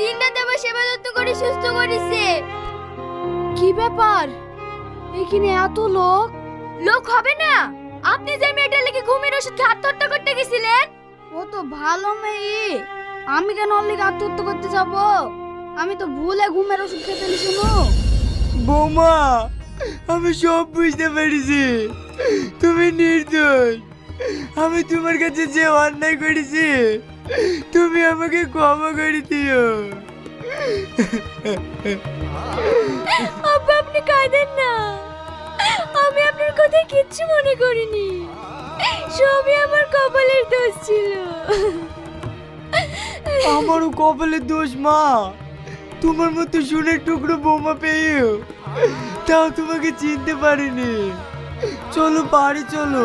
দিন রাত আমার সেবা যত্ন করে সুস্থ করেছে। কি ব্যাপার, এখানে এত লোক? লোক হবে না? আপনি যে মেয়েটার লেগে ঘুমের ওষুধ খেয়ে আত্মহত্যা করতে গেছিলেন। ও তো ভালো মেয়ে, আমি কেন ওর লেগে আত্মহত্যা করতে যাব? আমি তো ভুলে ঘুমের ওষুধ খেতে শুনো। বৌমা, আমি সব বুঝতে পেরেছি, তুমি নির্দোষ। আমি তোমার কাছে যে অন্যায় করেছি তুমি আমাকে ক্ষমা করে দিও। আব্বা আপনি কাঁদেন না, আমি আপনার কথা কিচ্ছু মনে করিনি, সবই আমার কপালের দোষ ছিল। আমারও কপালের দোষ মা, তোমার মতো সোনার টুকরো বৌমা পেয়েও তাও তোমাকে চিনতে পারিনি। চলো বাড়ি চলো।